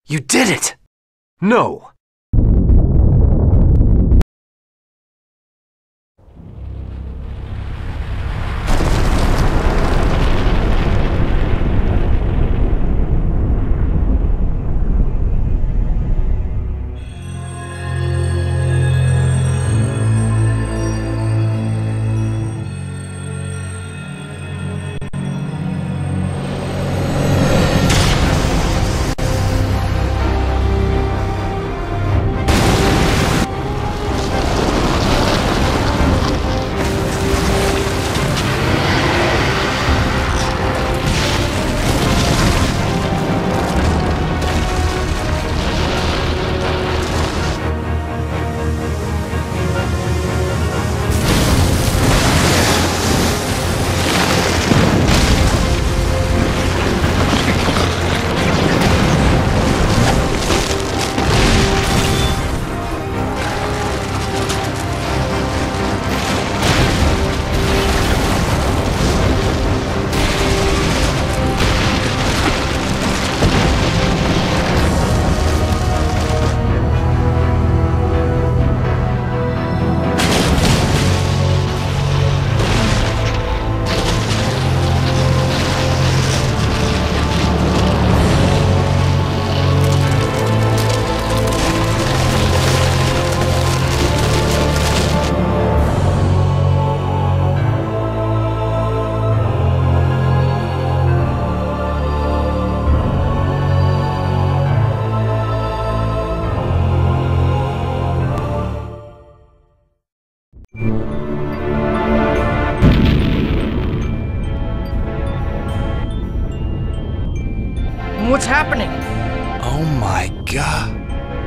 You did it! No! What's happening? Oh my god.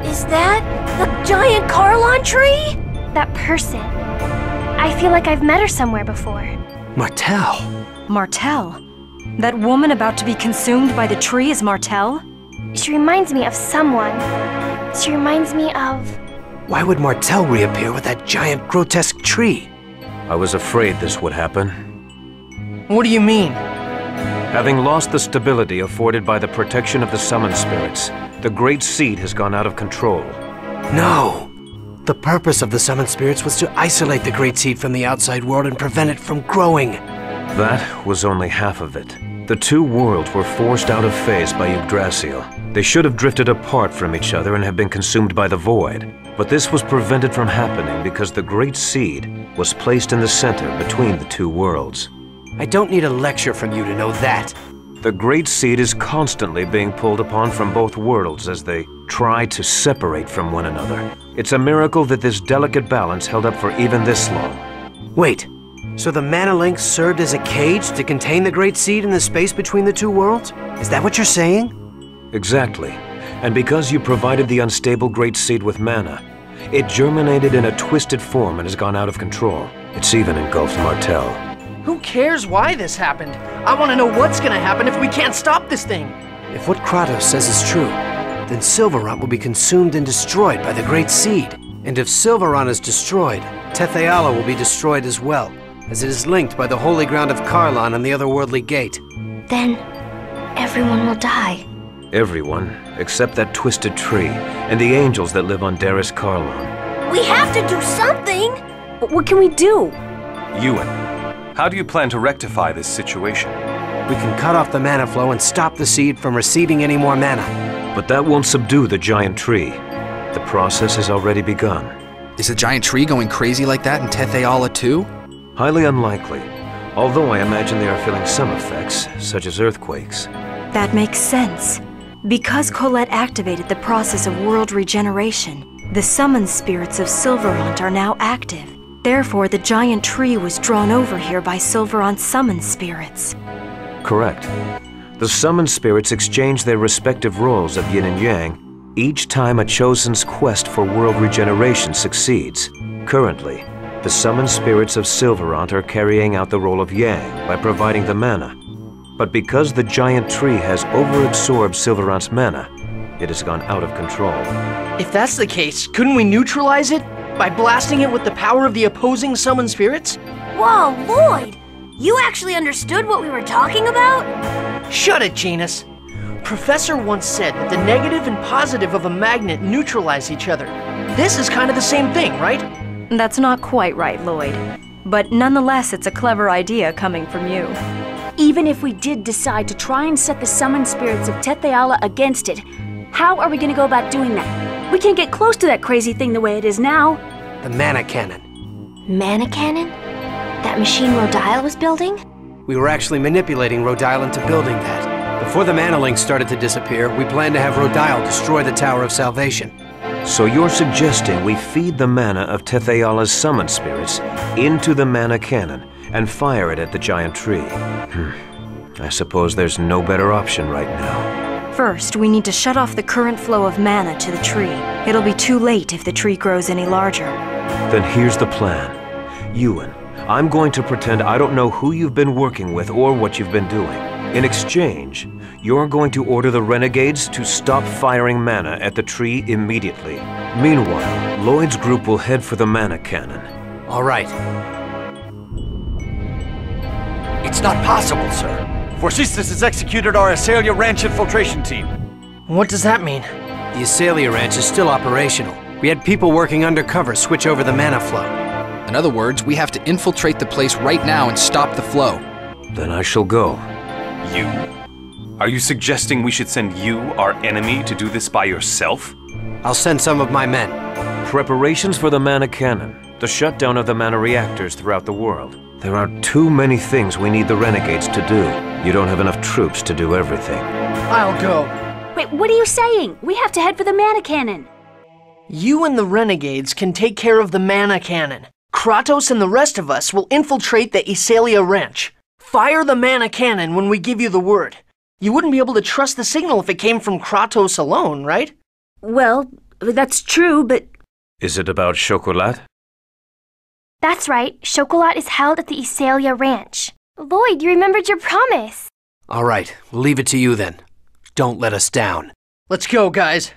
Is that the giant Carlon tree? That person. I feel like I've met her somewhere before. Martel. Martel? That woman about to be consumed by the tree is Martel? She reminds me of someone. She reminds me of... Why would Martel reappear with that giant grotesque tree? I was afraid this would happen. What do you mean? Having lost the stability afforded by the protection of the summoned spirits, the Great Seed has gone out of control. No! The purpose of the summoned spirits was to isolate the Great Seed from the outside world and prevent it from growing. That was only half of it. The two worlds were forced out of phase by Yggdrasil. They should have drifted apart from each other and have been consumed by the void. But this was prevented from happening because the Great Seed was placed in the center between the two worlds. I don't need a lecture from you to know that. The Great Seed is constantly being pulled upon from both worlds as they try to separate from one another. It's a miracle that this delicate balance held up for even this long. Wait, so the Mana Link served as a cage to contain the Great Seed in the space between the two worlds? Is that what you're saying? Exactly. And because you provided the unstable Great Seed with mana, it germinated in a twisted form and has gone out of control. It's even engulfed Martel. Who cares why this happened? I want to know what's gonna happen if we can't stop this thing. If what Kratos says is true, then Silverant will be consumed and destroyed by the Great Seed. And if Silverant is destroyed, Tethe'alla will be destroyed as well, as it is linked by the holy ground of Carlon and the otherworldly gate. Then everyone will die. Everyone, except that twisted tree and the angels that live on Daris Carlon. We have to do something! But what can we do? Ewan, how do you plan to rectify this situation? We can cut off the mana flow and stop the seed from receiving any more mana. But that won't subdue the giant tree. The process has already begun. Is the giant tree going crazy like that in Tethe'alla too? Highly unlikely, although I imagine they are feeling some effects, such as earthquakes. That makes sense. Because Colette activated the process of world regeneration, the summoned spirits of Silverant are now active. Therefore, the giant tree was drawn over here by Silverant's summoned spirits. Correct. The summoned spirits exchange their respective roles of yin and yang each time a chosen's quest for world regeneration succeeds. Currently, the summoned spirits of Silverant are carrying out the role of yang by providing the mana. But because the giant tree has overabsorbed Silverant's mana, It has gone out of control. If that's the case, couldn't we neutralize it? By blasting it with the power of the opposing summoned spirits? Whoa, Lloyd! You actually understood what we were talking about? Shut it, Genus. Professor once said that the negative and positive of a magnet neutralize each other. This is kind of the same thing, right? That's not quite right, Lloyd. But nonetheless, it's a clever idea coming from you. Even if we did decide to try and set the summoned spirits of Tethe'alla against it, how are we going to go about doing that? We can't get close to that crazy thing the way it is now. The mana cannon. Mana cannon? That machine Rodial was building? We were actually manipulating Rodial into building that. Before the mana links started to disappear, we planned to have Rodial destroy the Tower of Salvation. So you're suggesting we feed the mana of Tethe'alla's summoned spirits into the mana cannon and fire it at the giant tree? I suppose there's no better option right now. First, we need to shut off the current flow of mana to the tree. It'll be too late if the tree grows any larger. Then here's the plan. Ewan, I'm going to pretend I don't know who you've been working with or what you've been doing. In exchange, you're going to order the renegades to stop firing mana at the tree immediately. Meanwhile, Lloyd's group will head for the mana cannon. All right. It's not possible, sir. Forcistas has executed our Asalia Ranch infiltration team. What does that mean? The Asalia Ranch is still operational. We had people working undercover switch over the mana flow. In other words, we have to infiltrate the place right now and stop the flow. Then I shall go. You? Are you suggesting we should send you, our enemy, to do this by yourself? I'll send some of my men. Preparations for the mana cannon, the shutdown of the mana reactors throughout the world. There are too many things we need the renegades to do. You don't have enough troops to do everything. I'll go. Wait, what are you saying? We have to head for the mana cannon. You and the renegades can take care of the mana cannon. Kratos and the rest of us will infiltrate the Asalia Ranch. Fire the mana cannon when we give you the word. You wouldn't be able to trust the signal if it came from Kratos alone, right? Well, that's true, but... Is it about Chocolat? That's right. Chocolat is held at the Asalia Ranch. Lloyd, you remembered your promise. All right, we'll leave it to you then. Don't let us down. Let's go, guys.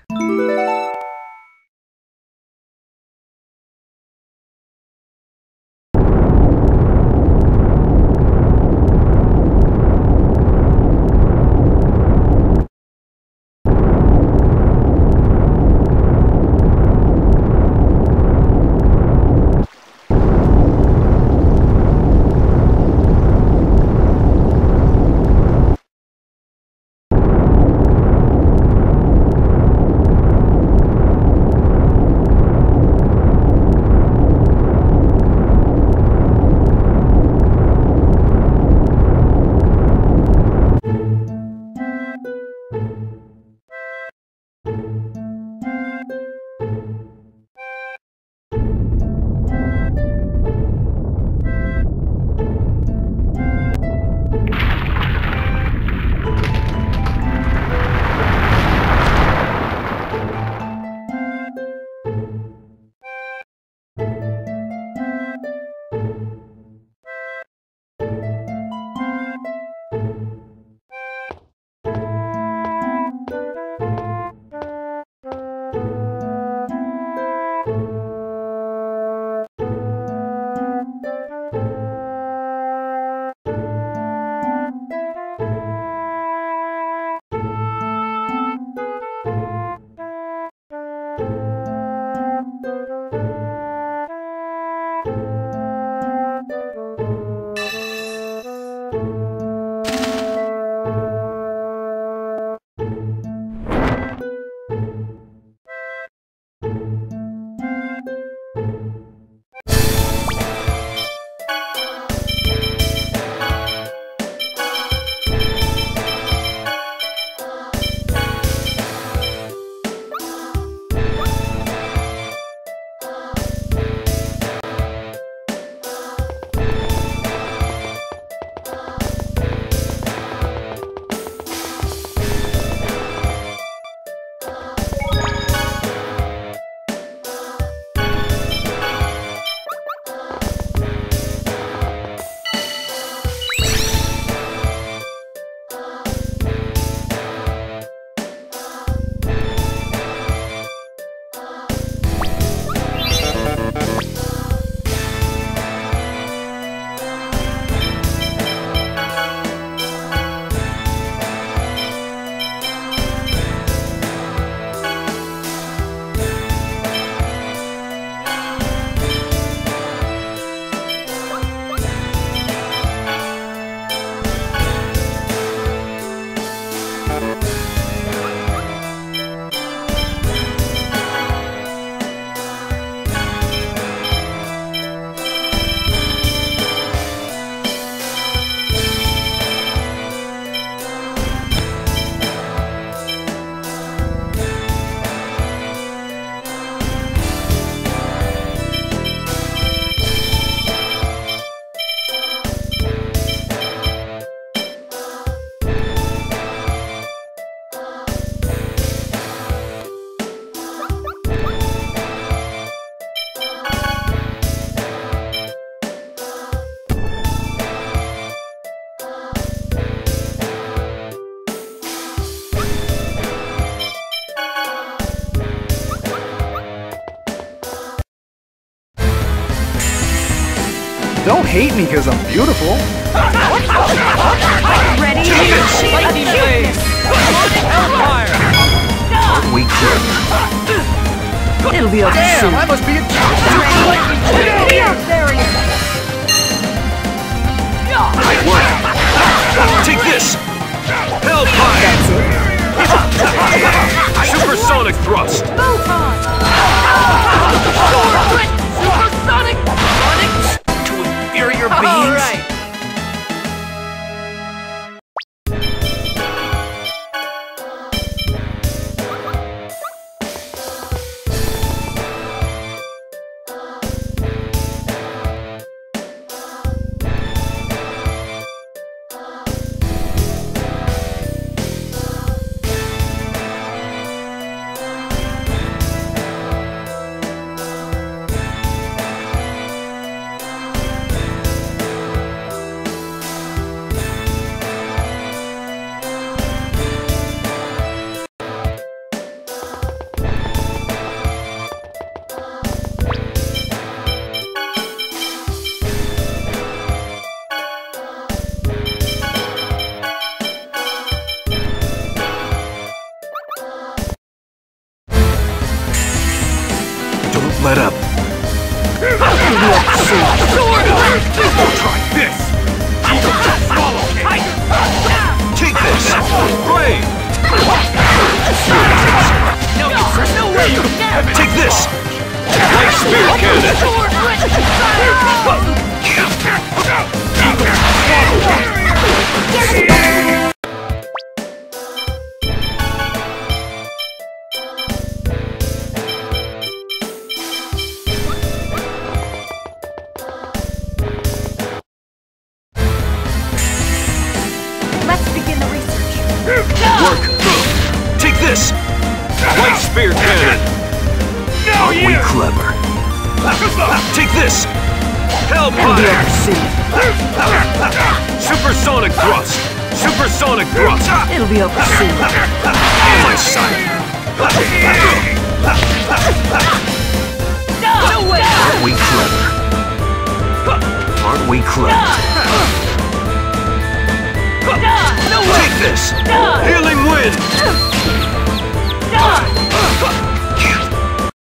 Don't hate me because I'm beautiful. Ready? Lightning blade! Hellfire! We could. It'll be over Damn, soon. I must be a Great work. Take this! Hellfire! Supersonic thrust! Supersonic! To inferior beings? All right. Let up. Try this! Swallow cake! Take this! Raine! No, there's no way you can have it! Take this! Light spear cannon! Let's begin the research. Work! Take this! Light spear cannon! Now We clever. Take this! Hellfire! Supersonic thrust! Supersonic thrust! It'll be over soon. On my side! No way! Aren't we clever? Aren't we clever? No way! Take this! Healing wind!